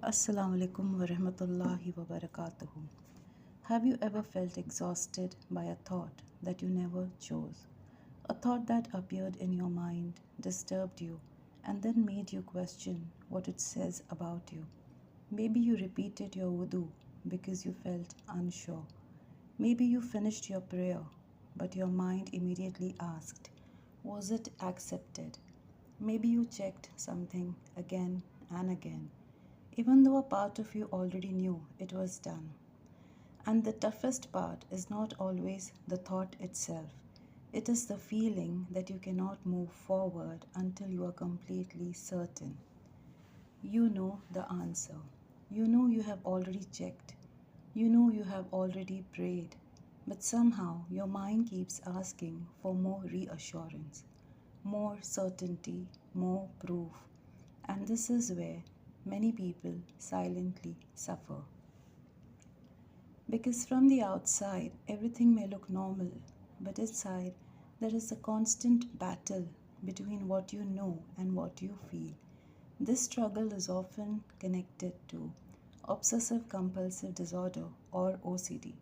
Assalamu alaikum wa rahmatullahi wa barakatuhu. Have you ever felt exhausted by a thought that you never chose? A thought that appeared in your mind, disturbed you, and then made you question what it says about you. Maybe you repeated your wudu because you felt unsure. Maybe you finished your prayer, but your mind immediately asked, was it accepted? Maybe you checked something again and again, even though a part of you already knew it was done. And the toughest part is not always the thought itself. It is the feeling that you cannot move forward until you are completely certain. You know the answer. You know you have already checked. You know you have already prayed. But somehow your mind keeps asking for more reassurance, more certainty, more proof. And this is where many people silently suffer. Because from the outside, everything may look normal, but inside, there is a constant battle between what you know and what you feel. This struggle is often connected to obsessive compulsive disorder or OCD.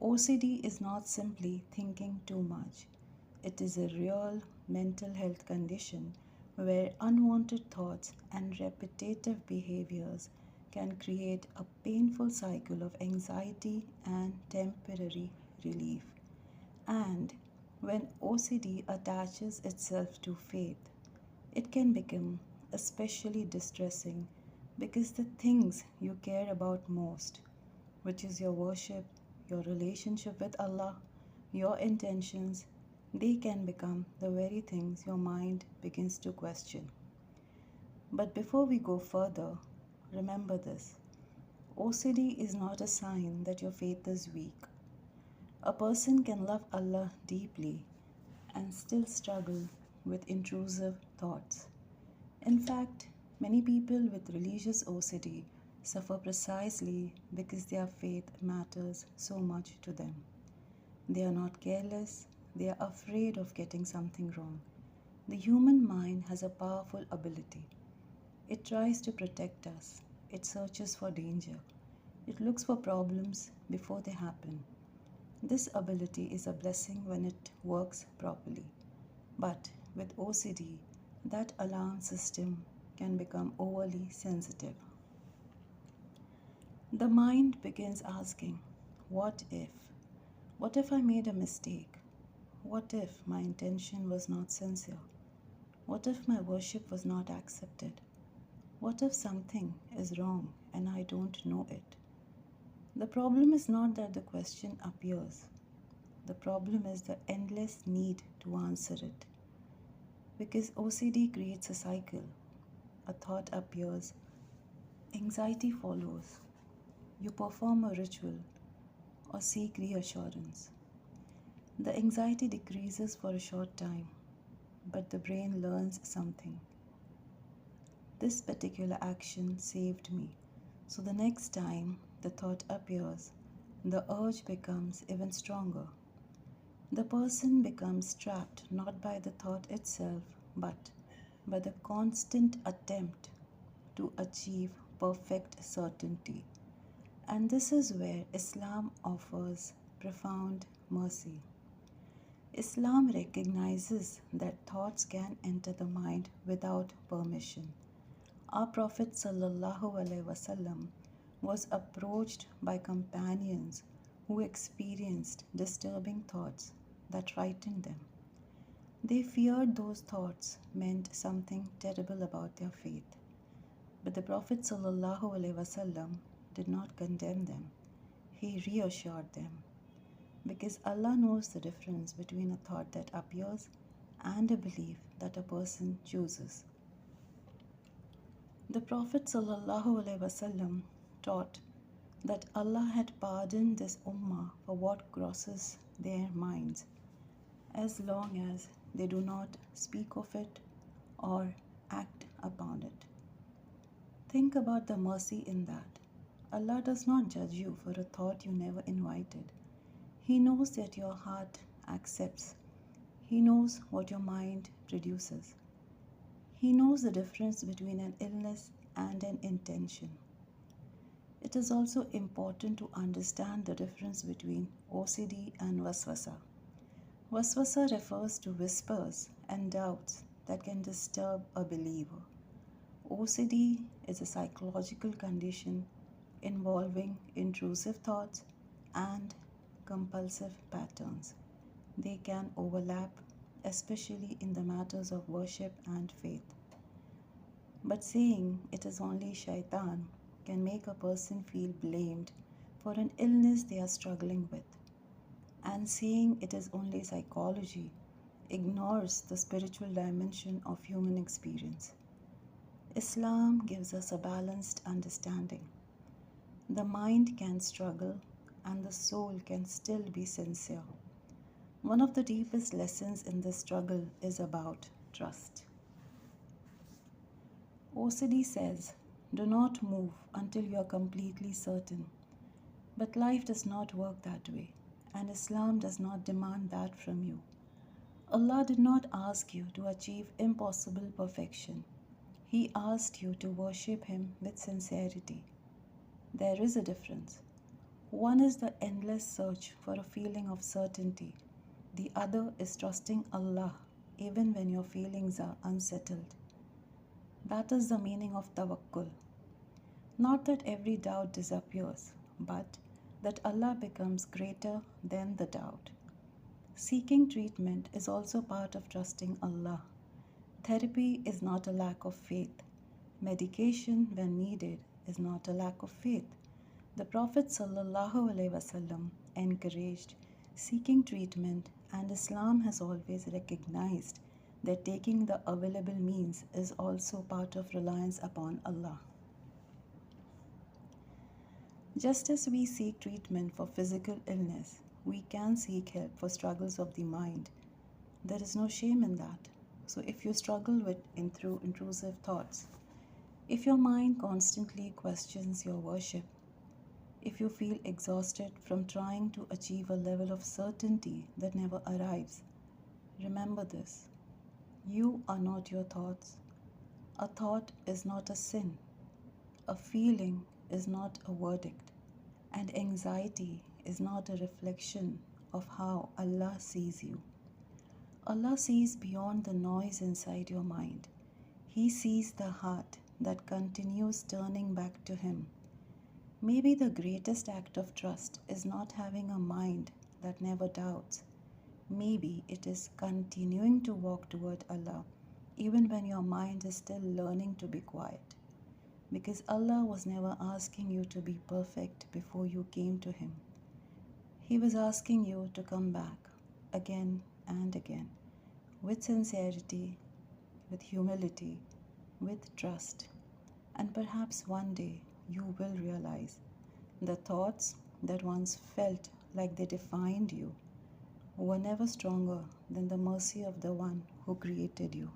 OCD is not simply thinking too much, it is a real mental health condition where unwanted thoughts and repetitive behaviors can create a painful cycle of anxiety and temporary relief. And when OCD attaches itself to faith, it can become especially distressing because the things you care about most, which is your worship, your relationship with Allah, your intentions, they can become the very things your mind begins to question. But before we go further, remember this: OCD is not a sign that your faith is weak. A person can love Allah deeply and still struggle with intrusive thoughts. In fact, many people with religious OCD suffer precisely because their faith matters so much to them. They are not careless, they are afraid of getting something wrong. The human mind has a powerful ability. It tries to protect us, it searches for danger, it looks for problems before they happen. This ability is a blessing when it works properly. But with OCD, that alarm system can become overly sensitive. The mind begins asking, what if? What if I made a mistake? What if my intention was not sincere? What if my worship was not accepted? What if something is wrong and I don't know it? The problem is not that the question appears. The problem is the endless need to answer it. Because OCD creates a cycle. A thought appears, anxiety follows. You perform a ritual or seek reassurance. The anxiety decreases for a short time, but the brain learns something. This particular action saved me. So the next time the thought appears, the urge becomes even stronger. The person becomes trapped not by the thought itself, but by the constant attempt to achieve perfect certainty. And this is where Islam offers profound mercy. Islam recognizes that thoughts can enter the mind without permission. Our Prophet ﷺ was approached by companions who experienced disturbing thoughts that frightened them. They feared those thoughts meant something terrible about their faith. But the Prophet ﷺ did not condemn them. He reassured them. Because Allah knows the difference between a thought that appears and a belief that a person chooses. The Prophet ﷺ taught that Allah had pardoned this ummah for what crosses their minds, as long as they do not speak of it or act upon it. Think about the mercy in that. Allah does not judge you for a thought you never invited. He knows that your heart accepts. He knows what your mind produces. He knows the difference between an illness and an intention. It is also important to understand the difference between OCD and Waswasa. Waswasa refers to whispers and doubts that can disturb a believer. OCD is a psychological condition involving intrusive thoughts and compulsive patterns. They can overlap, especially in the matters of worship and faith. But saying it is only shaitan can make a person feel blamed for an illness they are struggling with. And saying it is only psychology ignores the spiritual dimension of human experience. Islam gives us a balanced understanding. The mind can struggle and the soul can still be sincere. One of the deepest lessons in this struggle is about trust. OCD says, do not move until you are completely certain. But life does not work that way, and Islam does not demand that from you. Allah did not ask you to achieve impossible perfection. He asked you to worship Him with sincerity. There is a difference. One is the endless search for a feeling of certainty. The other is trusting Allah even when your feelings are unsettled. That is the meaning of tawakkul. Not that every doubt disappears, but that Allah becomes greater than the doubt. Seeking treatment is also part of trusting Allah. Therapy is not a lack of faith. Medication, when needed, is not a lack of faith. The Prophet ﷺ encouraged seeking treatment, and Islam has always recognized that taking the available means is also part of reliance upon Allah. Just as we seek treatment for physical illness, we can seek help for struggles of the mind. There is no shame in that. So if you struggle with intrusive thoughts, if your mind constantly questions your worship, if you feel exhausted from trying to achieve a level of certainty that never arrives, remember this. You are not your thoughts. A thought is not a sin. A feeling is not a verdict. And anxiety is not a reflection of how Allah sees you. Allah sees beyond the noise inside your mind. He sees the heart that continues turning back to Him. Maybe the greatest act of trust is not having a mind that never doubts. Maybe it is continuing to walk toward Allah even when your mind is still learning to be quiet. Because Allah was never asking you to be perfect before you came to Him. He was asking you to come back again and again with sincerity, with humility, with trust. And perhaps one day you will realize the thoughts that once felt like they defined you were never stronger than the mercy of the one who created you.